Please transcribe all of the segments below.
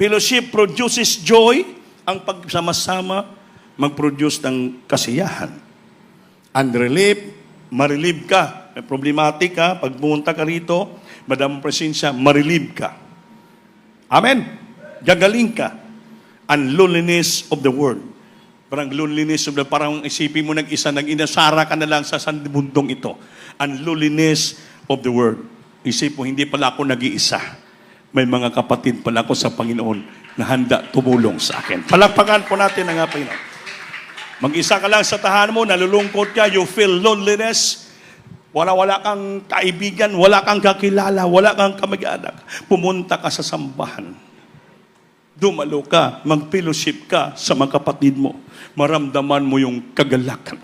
Fellowship produces joy. Ang pagsama-sama, mag-produce ng kasiyahan. Unrelief, ma-relieve ka. May problematic ka, pag pumunta ka rito, madamang presensya, ma-relieve ka. Amen? Gagaling ka. Unloneliness of the world. Parang loneliness of the, parang isipin mo nag-isa, nag-inasara ka na lang sa sandibundong ito. Unloneliness of the world. Isip mo, hindi pala ako nag-iisa. May mga kapatid pala ako sa Panginoon na handa tumulong sa akin. Palakpakan po natin ang Panginoon. Mag-isa ka lang sa tahanan mo, nalulungkot ka, you feel loneliness, wala kang kaibigan, wala kang kakilala, wala kang kamag-anak. Pumunta ka sa sambahan. Dumalo ka, mag-fellowship ka sa mga kapatid mo. Maramdaman mo yung kagalakan.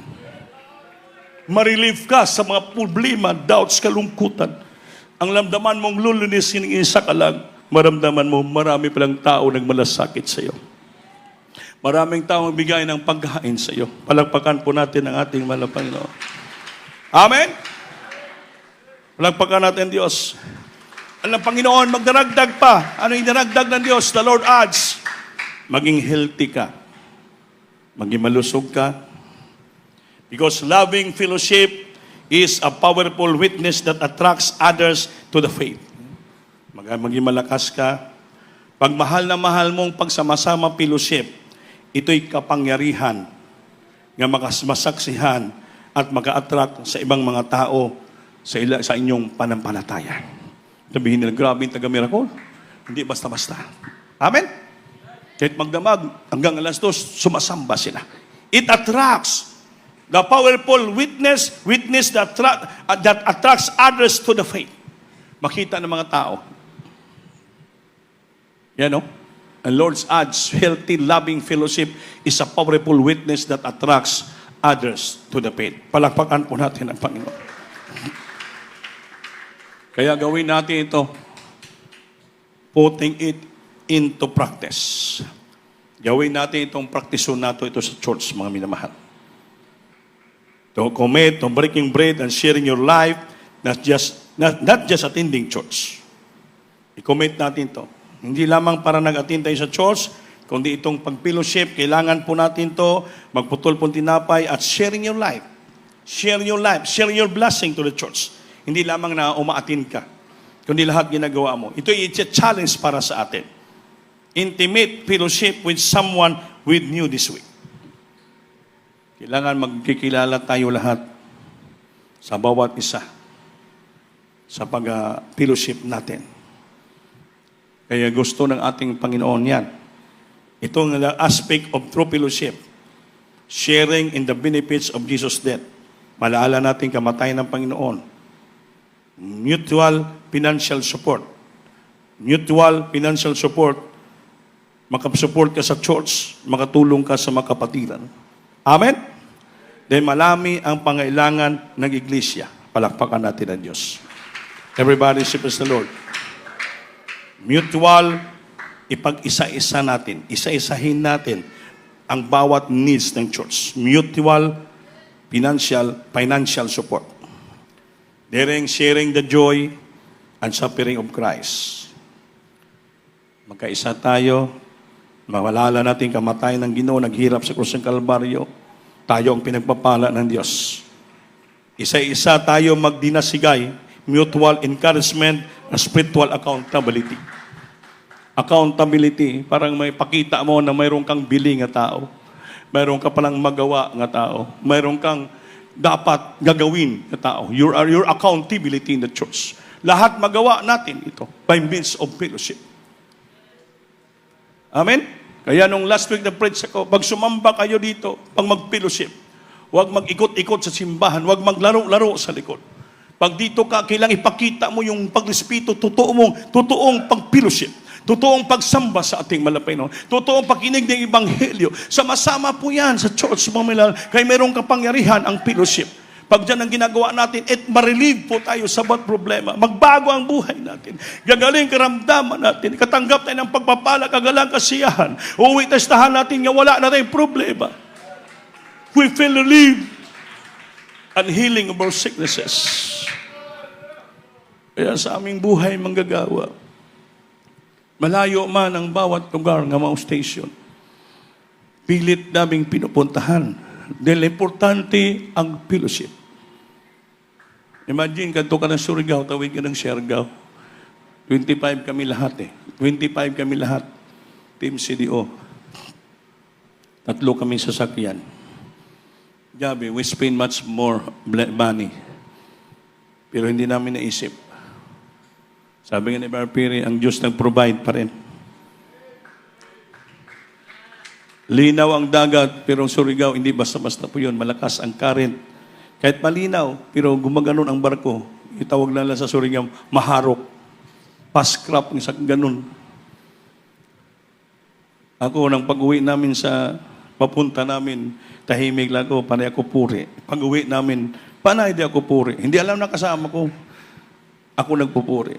Ma-relieve ka sa mga problema, doubts, kalungkutan. Ang lamdaman mong loneliness, isa ka lang, maramdaman mo, marami palang tao nagmalasakit sa iyo. Maraming tao bigay ng pagkain sa iyo. Palagpakan po natin ang ating mahal na Panginoon. Amen? Palagpakan natin Diyos. Ang Panginoon, magdaragdag pa. Ano yung daragdag ng Diyos? The Lord adds, maging healthy ka. Maging malusog ka. Because loving fellowship is a powerful witness that attracts others to the faith. Maging malakas ka. Pag mahal na mahal mong pagsama-sama fellowship, ito'y kapangyarihan nga masaksihan at maka-attract sa ibang mga tao sa inyong panampalataya. Sabihin nila, grabe yung taga-miracle. Hindi basta-basta. Amen? Kahit magdamag, hanggang alas 2, sumasamba sila. It attracts the powerful witness that attracts others to the faith. Makita ng mga tao. Yan, no? And Lord's adds, healthy, loving fellowship is a powerful witness that attracts others to the faith. Palakpakan po natin ang Panginoon. Kaya gawin natin ito, putting it into practice. Gawin natin itong praktiso nato ito sa church, mga minamahal. To commit, to breaking bread and sharing your life, not just attending church. I-commit natin ito. Hindi lamang para nag-attend tayo sa church, kundi itong pag-fellowship, kailangan po natin to magputol pong tinapay at sharing your life. Share your life, share your blessing to the church. Hindi lamang na umaattend ka, kundi lahat ginagawa mo. Ito ay challenge para sa atin. Intimate fellowship with someone with you this week. Kailangan magkikilala tayo lahat sa bawat isa sa pag-fellowship natin. Kaya gusto ng ating Panginoon yan. Itong aspect of true fellowship. Sharing in the benefits of Jesus' death. Malaala natin kamatayan ng Panginoon. Mutual financial support. Mutual financial support. Makasupport ka sa church. Makatulong ka sa mga kapatiran. Amen? Dahil malami ang pangailangan ng iglesia. Palakpakan natin ang Diyos. Everybody praise the Lord. Mutual, ipag-isa-isa natin, isa-isahin natin ang bawat needs ng church. Mutual, financial support. Sharing the joy and suffering of Christ. Magkaisa tayo, mawalala natin kamatayan ng Ginoo, naghirap sa krus ng Kalbaryo, tayo ang pinagpapala ng Diyos. Isa-isa tayo magdinasigay, mutual encouragement, and spiritual accountability. Accountability, parang may pakita mo na mayroon kang bili nga tao. Mayroon ka palang magawa nga tao. Mayroon kang dapat gagawin nga tao. Your accountability in the church. Lahat magawa natin ito by means of fellowship. Amen? Kaya nung last week na preach ako, pag sumamba kayo dito, pag mag-fellowship, huwag mag-ikot-ikot sa simbahan, huwag maglaro-laro sa likod. Pag dito ka, kailangang ipakita mo yung pag-respito, totoong pag-fellowship, totoong pagsamba sa ating malapay noon, totoong pakinig ng Ebanghelyo. Sama-sama po yan sa church, mga milal, kaya mayroong kapangyarihan ang fellowship. Pag dyan ang ginagawa natin, ma-relieve po tayo sa bawat problema. Magbago ang buhay natin. Gagaling karamdaman natin. Katanggap tayo ng pagpapala, kagalang kasiyahan. Uuwi tayo sa tahan natin nga wala na tayong problema. We feel relief and healing of our sicknesses. Kaya sa aming buhay manggagawa, Malayo man ang bawat lugar nga mga station. Pilit naming pinupuntahan. Dahil importante ang fellowship. Imagine, kanto ka ng Surigao, tawid ka ng Siargao. 25 kami lahat 25 kami lahat. Team CDO. 3 kami sasakyan. Gabi, we spend much more money. Pero hindi namin naisip. Sabi nga ni Brother Piri, ang Diyos nag-provide pa rin. Linaw ang dagat, pero ang Surigao, hindi basta-basta po yun. Malakas ang current. Kahit malinaw, pero gumaganon ang barko. Itawag na lang sa Surigao, maharok. Paskrap, isa ganun. Ako, nang pag-uwi namin sa papunta namin, tahimik lang ako, panay ako puri. Pag-uwi namin, panay di ako puri. Hindi alam na kasama ko. Ako nagpupuri.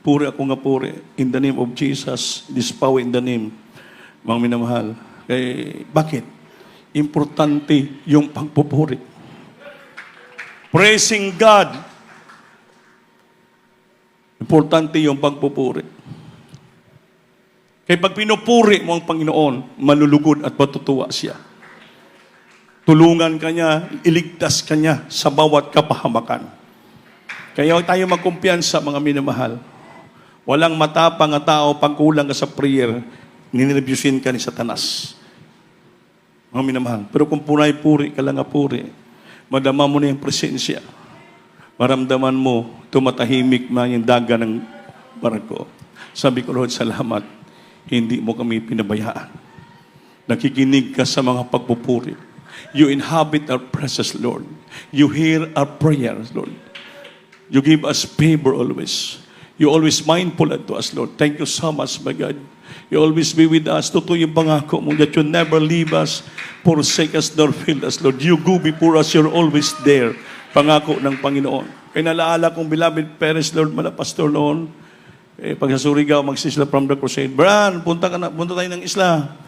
Puri ako nga puri. In the name of Jesus, this power in the name. Mga minamahal. Bakit? Importante yung pagpupuri. Praising God. Importante yung pagpupuri. Kaya pag pinupuri mo ang Panginoon, malulugod at matutuwa siya. Tulungan ka niya, iligtas ka niya sa bawat kapahamakan. Kaya tayo magkumpiyansa, mga minamahal. Walang matapang na tao pag kulang ka sa prayer, ninerebusin ka ni Satanas. Mga minamahal. Pero kung punay-puri ka lang nga puri, madama mo na yung presensya. Maramdaman mo, tumatahimik na yung daga ng barko. Sabi ko, Lord, salamat. Hindi mo kami pinabayaan. Nakikinig ka sa mga pagpupuri. You inhabit our presence, Lord. You hear our prayers, Lord. You give us favor always. You always mindful unto us, Lord. Thank you so much, my God. You always be with us. Totoo yung pangako mo that you never leave us, forsake us, nor fail us, Lord. You go before us, you're always there. Pangako ng Panginoon. Kaya nalaala kong beloved parents, Lord, mala pastor noon, pag sa Surigao, magsisla from the crusade, Bran, punta tayo ng isla.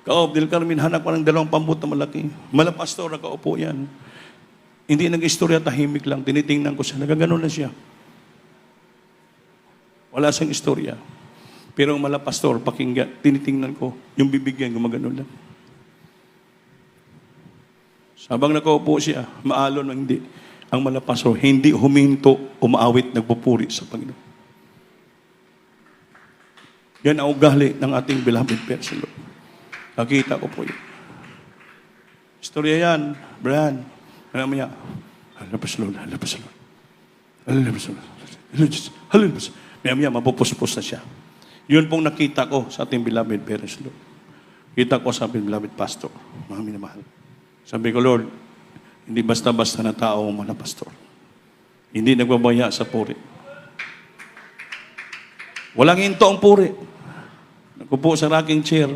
Kaob, Del Carmen, hanap pa ng 2 pambut na malaki. Mala pastor, nakaupo yan. Hindi nag-istorya, tahimik lang. Tinitingnan ko siya, nagaganon na siya. Wala siyang istorya. Pero ang mala pastor, pakinggan, tinitingnan ko, yung bibigyan, gumaganon lang. Sabang nakaupo siya, maalon o hindi, ang mala pastor, hindi huminto, umaawit, nagpupuri sa Panginoon. Yan ang ugali ng ating beloved person. Nakita ko po yun. Istorya yan, Brian. Alam niya, halapas Lord, halapas Lord. Halapas Lord. Halapas Lord. Maya-maya, mapupuspos na siya. Yun pong nakita ko sa ating beloved parents, Lord. Kita ko sa ating beloved pastor, mga minamahal. Sabi ko, Lord, hindi basta-basta na tao ang mga pastor. Hindi nagbabaya sa puri. Walang hinto ang puri. Nakupo sa rocking chair.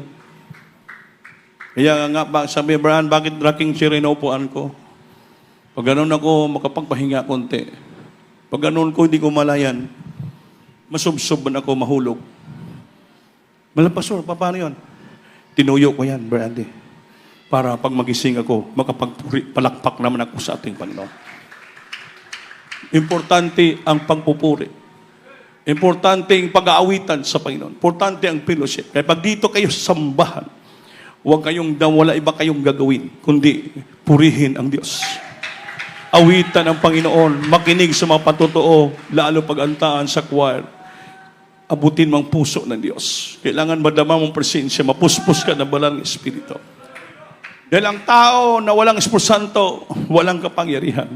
Kaya nga, sabi, Brian, bakit rocking chair inuupuan ko? Pag ganun ako, makapagpahinga konti. Pag ganun ko, hindi ko malayan. Masubsob na ako, mahulog. Malapasor, paano yun? Tinuyo ko yan, Brandy. Para pag magising ako, makapagpuri, palakpak naman ako sa ating Panginoon. Importante ang pagpupuri. Importante ang pag-aawitan sa Panginoon. Importante ang fellowship. Kaya pag dito kayo sa sambahan, huwag kayong wala iba kayong gagawin, kundi purihin ang Diyos. Awitan ang Panginoon, makinig sa mga patotoo, lalo pag-antaan sa choir. Abutin mong puso ng Diyos. Kailangan madama mong presensya, mapuspos ka ng balang Espiritu. Dahil ang tao na walang Espiritu Santo, walang kapangyarihan.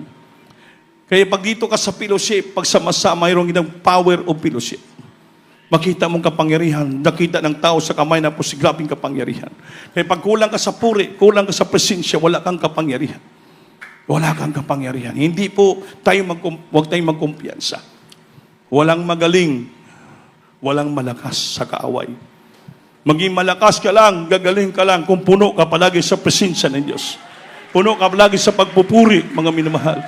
Kaya pag dito ka sa fellowship, pag sama-sama, mayroong ginang power of fellowship. Makita mong kapangyarihan, nakita ng tao sa kamay na po si grabing kapangyarihan. Kaya pag kulang ka sa puri, kulang ka sa presensya, wala kang kapangyarihan. Wala kang kapangyarihan. Hindi po huwag tayong magkumpiyansa. Walang magaling, walang malakas sa kaaway. Maging malakas ka lang, gagaling ka lang kung puno ka palagi sa presensya ng Diyos. Puno ka palagi sa pagpupuri, mga minamahal.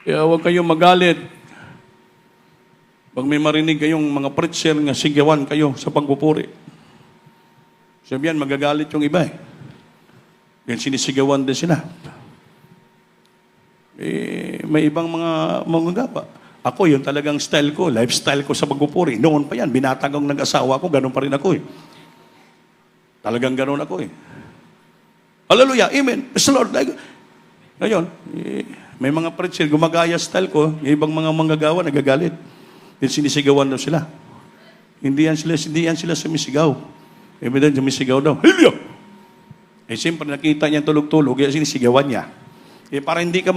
Kaya huwag kayong magalit. Pag may marinig kayong mga preacher nga sigawan kayo sa pagpupuri. Sabihan, magagalit yung iba eh. Yan sinisigawan din sila. May ibang mga manggagapa. Ako, yun talagang style ko, lifestyle ko sa pagpupuri. Noon pa yan, binatang akong nag-asawa ko, ganun pa rin ako eh. Talagang ganun ako eh. Hallelujah, amen. Praise the Lord. Ngayon, may mga preacher, gumagaya style ko, yung ibang mga manggagawa, nagagalit. Then sinisigawan daw sila. Hindi yan sila sumisigaw. Evident, sumisigaw daw. Hallelujah! Eh, siyempre, nakita niya tulog-tulog, kaya sinisigawan niya. Eh, para hindi ka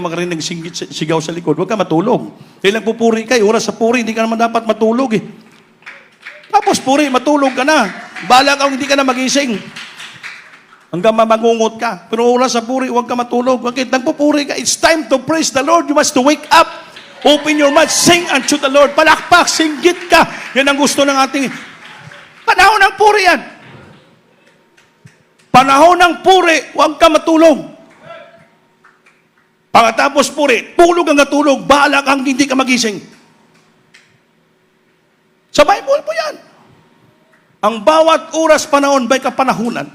makarinig sigaw sa likod, huwag ka matulog. Kailang pupuri ka, oras sa puri, hindi ka naman dapat matulog eh. Tapos puri, matulog ka na. Bala ka, hindi ka na magising. Hanggang mamangungot ka. Pero oras sa puri, huwag ka matulog. Bakit? Nagpupuri ka. It's time to praise the Lord. You must to wake up. Open your mouth. Sing unto the Lord. Palakpak, singgit ka. Yan ang gusto ng ating panahon ng puri yan. Panahon ng puri, huwag ka matulog. Pagkatapos puri, tulog ang natulog, bahala kang hindi ka magising. Sa Bible po yan. Ang bawat oras panahon may kapanahunan.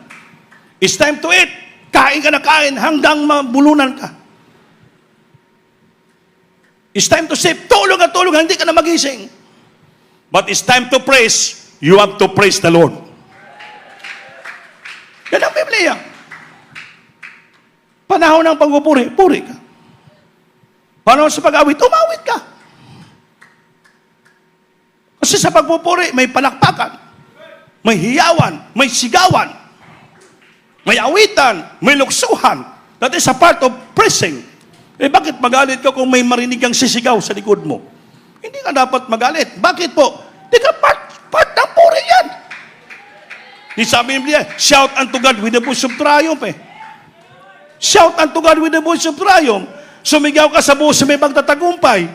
It's time to eat. Kain ka na kain hanggang mabulunan ka. It's time to sleep. Tulog at tulog, hindi ka na magising. But it's time to praise. You have to praise the Lord. Yan ang Biblia. Panahon ng pagpupuri, puri ka. Panahon sa pag-awit, umawit ka. Kasi sa pagpupuri, may palakpakan, may hiyawan, may sigawan, may awitan, may luksuhan. That is a part of praising. Eh bakit magalit ka kung may marinig kang sisigaw sa likod mo? Hindi ka dapat magalit. Bakit po? Di ka part ng puri yan. Di sabi niya, shout unto God with the voice of triumph eh. Shout unto God with the voice of triumph. Sumigaw ka sa buhos sa may pagtatagumpay.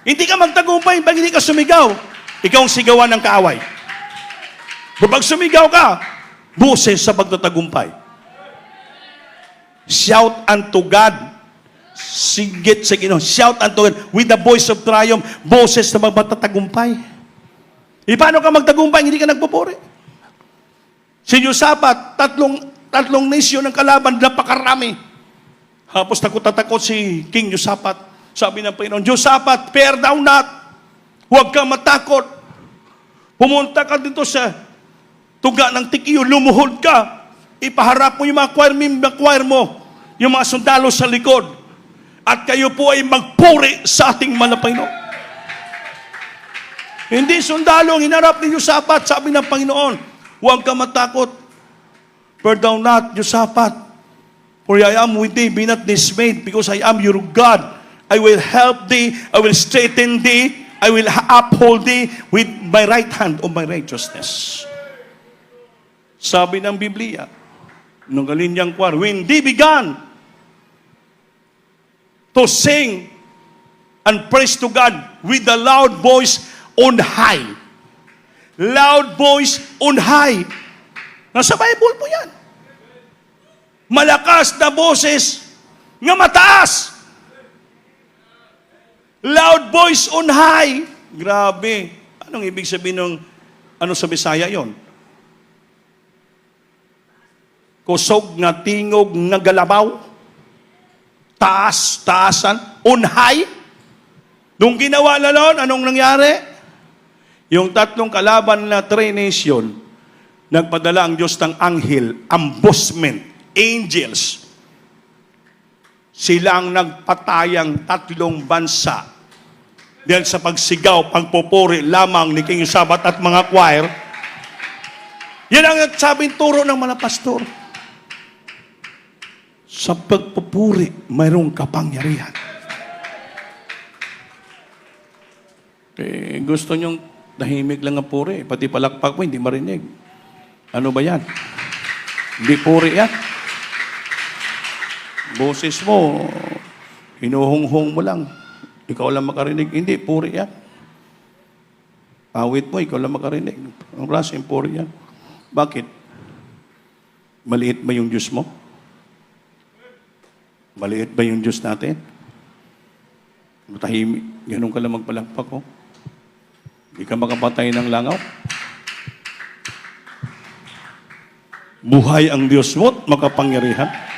Hindi ka magtagumpay pag hindi ka sumigaw. Ikaw ang sigawan ng kaaway. Kapag sumigaw ka, boses sa pagtatagumpay. Shout unto God. Singgit sa Ginoo. Shout unto God with the voice of triumph. Boses sa pagtatagumpay. E paano ka magtagumpay? Hindi ka nagpupuri. Si Josapat, tatlong nasyon ng kalaban, napakarami. Tapos takot si King Josapat. Sabi ng Panginoon, Josapat, fear thou not. Huwag kang matakot. Pumunta ka dito sa tuga ng Tikiyo, lumuhod ka. Ipaharap mo yung mga choir mo, yung mga sundalo sa likod. At kayo po ay magpuri sa ating Panginoon. Hindi sundalo ang hinarap ni Josapat. Sabi ng Panginoon, huwag kang matakot. Fear thou not, Josapat. For I am with thee, be not dismayed, because I am your God. I will help thee, I will straighten thee, I will uphold thee with my right hand of my righteousness. Sabi ng Biblia, nung kalinyang kwar, when they began to sing and praise to God with a loud voice on high. Loud voice on high. Nasa Bible po yan. Malakas na boses nga mataas. Loud voice on high. Grabe. Anong ibig sabihin ng sa Bisaya yon? Kusog na tingog na galabaw. Taasan. On high. Nung ginawa na noon, anong nangyari? Yung tatlong kalaban na three nation, nagpadala ang Diyos ng anghel, ambushment. Angels, sila ang nagpatayang tatlong bansa dahil sa pagsigaw, pagpupuri lamang ni King Josapat at mga choir. Yan ang sabing turo ng mga pastor. Sa pagpupuri, mayroong kapangyarihan. Gusto nyong tahimik lang ang puri, pati palakpak mo, hindi marinig. Ano ba yan? Hindi puri yan. Boses mo, hinuhunghong mo lang. Ikaw lang makarinig. Hindi, puri yan. Awit mo, ikaw lang makarinig. Ang klaseng puri yan. Bakit? Maliit ba yung Diyos mo? Maliit ba yung Diyos natin? Matahimik. Ganun ka lang magpalakpak, oh. Hindi ka makapatay ng langaw. Buhay ang Diyos mo at makapangyarihan.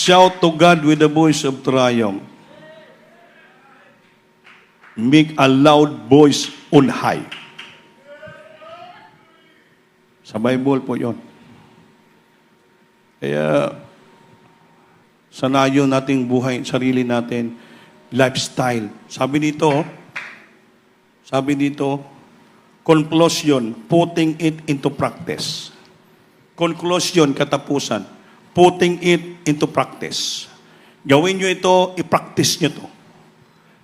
Shout to God with the voice of triumph. Make a loud voice on high. Sa Bible po yon. Kaya, sanayon nating buhay, sarili natin, lifestyle. Sabi dito, conclusion, putting it into practice. Conclusion, katapusan, putting it into practice. Gawin nyo ito, i-practice nyo ito.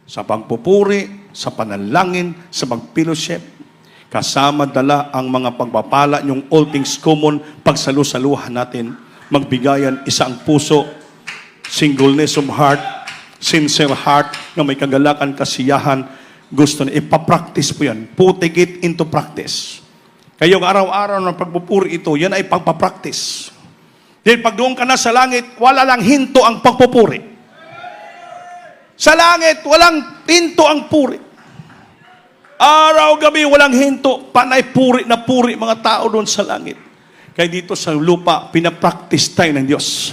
Sa pagpupuri, sa panalangin, sa pag-fellowship, kasama dala ang mga pagpapala, yung all things common, pagsalusaluhan natin, magbigayan, isang puso, singleness of heart, sincere heart, na may kagalakan, kasiyahan, gusto na, ipapractice po yan. Putting it into practice. Kayong araw-araw ng pagpupuri ito, yan ay pagpapractice. Dahil pag doon ka na sa langit, wala lang hinto ang pagpupuri. Sa langit, walang hinto ang puri. Araw-gabi, walang hinto. Panay puri na puri mga tao doon sa langit. Kaya dito sa lupa, pinapractice tayo ng Diyos.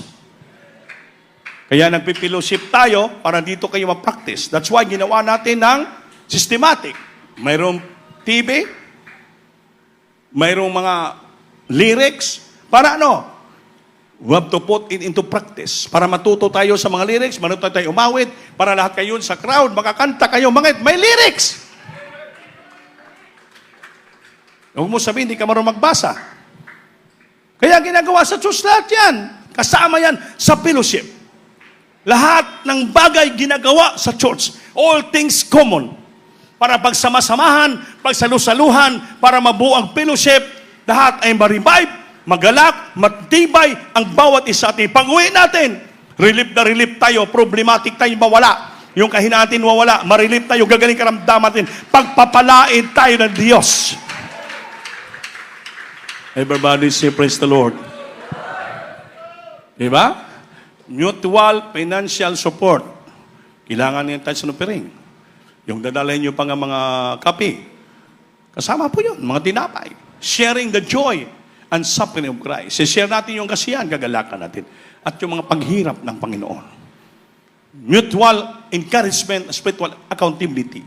Kaya nagpipilosip tayo para dito kayo ma-practice. That's why ginawa natin ng systematic. Mayroong TV, mayroong mga lyrics, para ano? We have to put it into practice. Para matuto tayo sa mga lyrics, matuto tayo umawit, para lahat kayo sa crowd, makakanta kayo, may lyrics. Huwag mo sabihin, hindi ka marunong magbasa. Kaya ginagawa sa Diyos lahat yan. Kasama yan sa fellowship. Lahat ng bagay ginagawa sa church. All things common. Para pagsama-samahan, pagsalusaluhan, para mabuo ang fellowship, lahat ay ma-revive, magalak, matibay ang bawat isa atin. Pag-uwi natin, relief na relief tayo, problematic tayo, mawala. Yung kahinaan natin mawala, ma-relief tayo, gagaling karamdaman natin, pagpapalain tayo ng Diyos. Everybody say, praise the Lord. Diba? Mutual financial support. Kailangan niya tayo sa nupiring. Yung dadalhin nyo pa nga mga kape. Kasama po yun, mga tinapay. Sharing the joy and suffering of Christ. Share natin yung kasiyahan, gagalakan natin. At yung mga paghirap ng Panginoon. Mutual encouragement, spiritual accountability.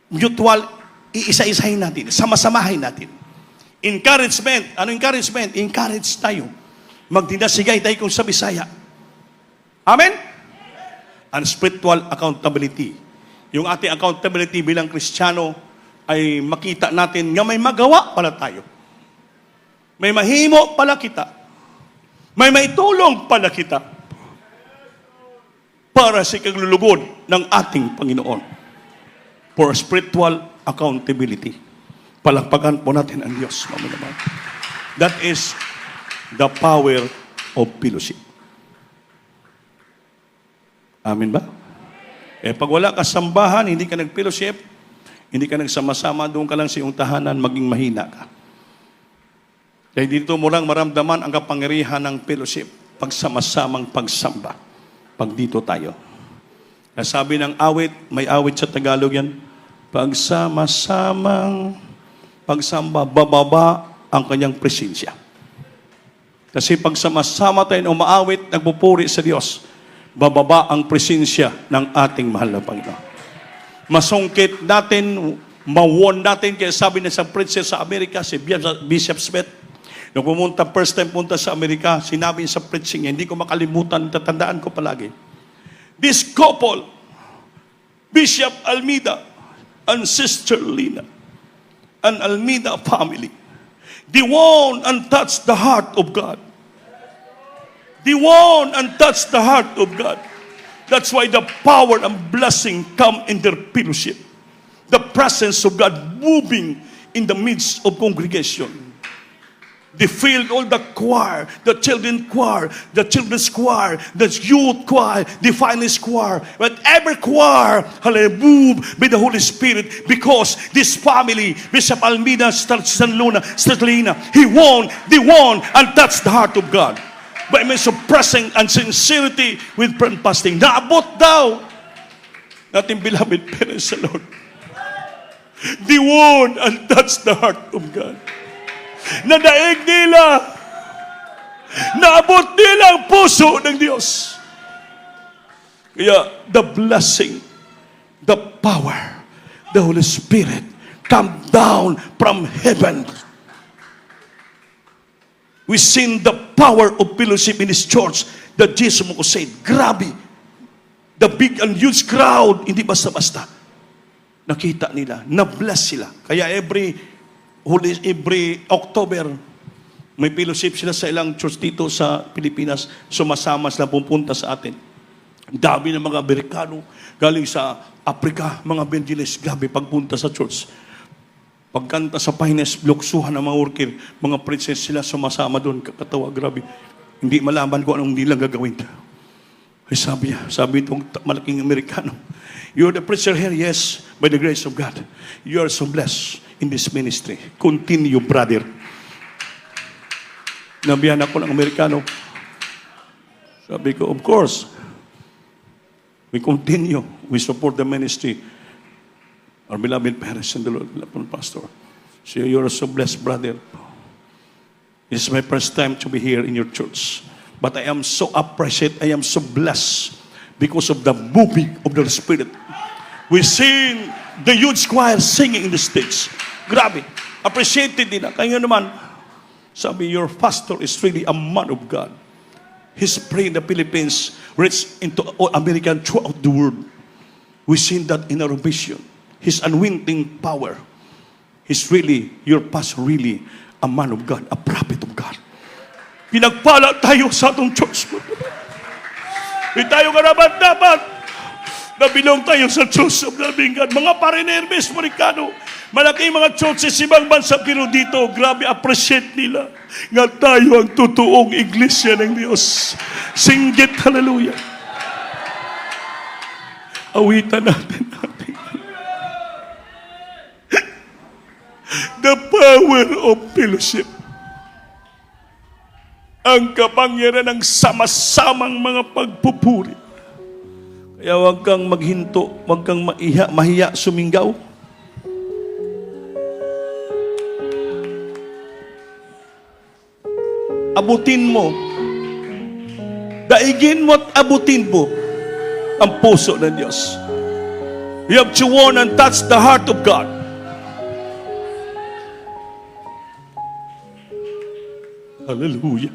Mutual, iisa-isahin natin, sama-samahin natin. Encouragement. Ano encouragement? Encourage tayo. Magdinasigay tayo kung sa Bisaya. Amen? And spiritual accountability. Yung ating accountability bilang Kristiyano ay makita natin nga may magawa pala tayo. May mahimo pala kita. May maitulong pala kita para sa kaglulugod ng ating Panginoon. For spiritual accountability. Palakpakan po natin ang Diyos. That is the power of fellowship. Amen ba? Pag wala ka sambahan, hindi ka nag-fellowship, hindi ka nagsama-sama, doon ka lang sa iyong tahanan, maging mahina ka. Kaya dito mo lang maramdaman ang kapangyarihan ng fellowship, pagsama-samang pagsamba. Pag dito tayo. Kaya sabi ng awit, may awit sa Tagalog yan, pagsama-samang pagsamba, bababa ang kanyang presensya. Kasi pagsama-sama tayo na umaawit, nagpupuri sa Diyos, bababa ang presensya ng ating mahal na Panginoon. Masungkit natin, mawon natin, kaya sabi na sa preacher sa Amerika, si Bishop Smith, nung pumunta, first time punta sa Amerika, sinabi sa preaching niya, hindi ko makalimutan, tatandaan ko palagi. This couple, Bishop Almeida and Sister Lina, an Almeida family, they won and touched the heart of God. They won and touched the heart of God. That's why the power and blessing come in their fellowship. The presence of God moving in the midst of congregation. They filled all the choir, the children's choir, the children's choir, the youth choir, the finest choir, whatever choir, hallelujah, moved by the Holy Spirit, because this family, Bishop Almeida, Lina, they won and touched the heart of God. By means of pressing and sincerity with prayer and fasting. Naabot daw natin beloved parents sa Lord. They won and touched the heart of God. Nadaig nila Naabot nila ang puso ng Diyos. Kaya the blessing, the power, the Holy Spirit come down from heaven. We seen the power of fellowship in His church that Jesus mo ko said, grabe. The big and huge crowd, hindi basta-basta. Nakita nila, na-bless sila. Kaya every October, may fellowship sila sa ilang church dito sa Pilipinas, sumasama sila, pupunta sa atin. Ang dami ng mga Amerikano, galing sa Africa, mga evangelist, grabe pagpunta sa church. Pagkanta sa Pines, luksuhan ng mga worker, mga princess sila sumasama doon, kakatawa, grabe. Hindi malaman ko anong nilang gagawin. Ay sabi itong malaking Amerikano, you're the preacher here, yes, by the grace of God. You are so blessed in this ministry. Continue, brother. Nabihan ako ng Amerikano. Sabi ko, of course, we continue. We support the ministry. Our beloved parents in the Lord, beloved pastor. So you're so blessed, brother. This is my first time to be here in your church. But I am so appreciated, I am so blessed because of the moving of the Spirit. We sing the huge choir singing in the stage. Grabe. Appreciated din. Kaya naman, sabi, your pastor is really a man of God. He's praying the Philippines, reach into all American throughout the world. We seen that in our vision. His anointing power. He's really, your pastor really, a man of God, a prophet of God. Pinagpala tayo sa atong church. Hindi tayo karapat-dapat na bilong tayo sa church of the living God. Mga parinermes, Amerikano, malaking mga churches ibang bansa, pero dito, grabe appreciate nila nga tayo ang totoong iglesia ng Diyos. Singgit, hallelujah. Awitan natin. The power of fellowship. Ang kapangyarihan ng sama-samang mga pagpupuri. Kaya huwag kang maghinto, huwag kang mahiya sumingaw. Abutin mo. Daigin mo at abutin mo ang puso ng Diyos. You have to warn and touch the heart of God. Hallelujah.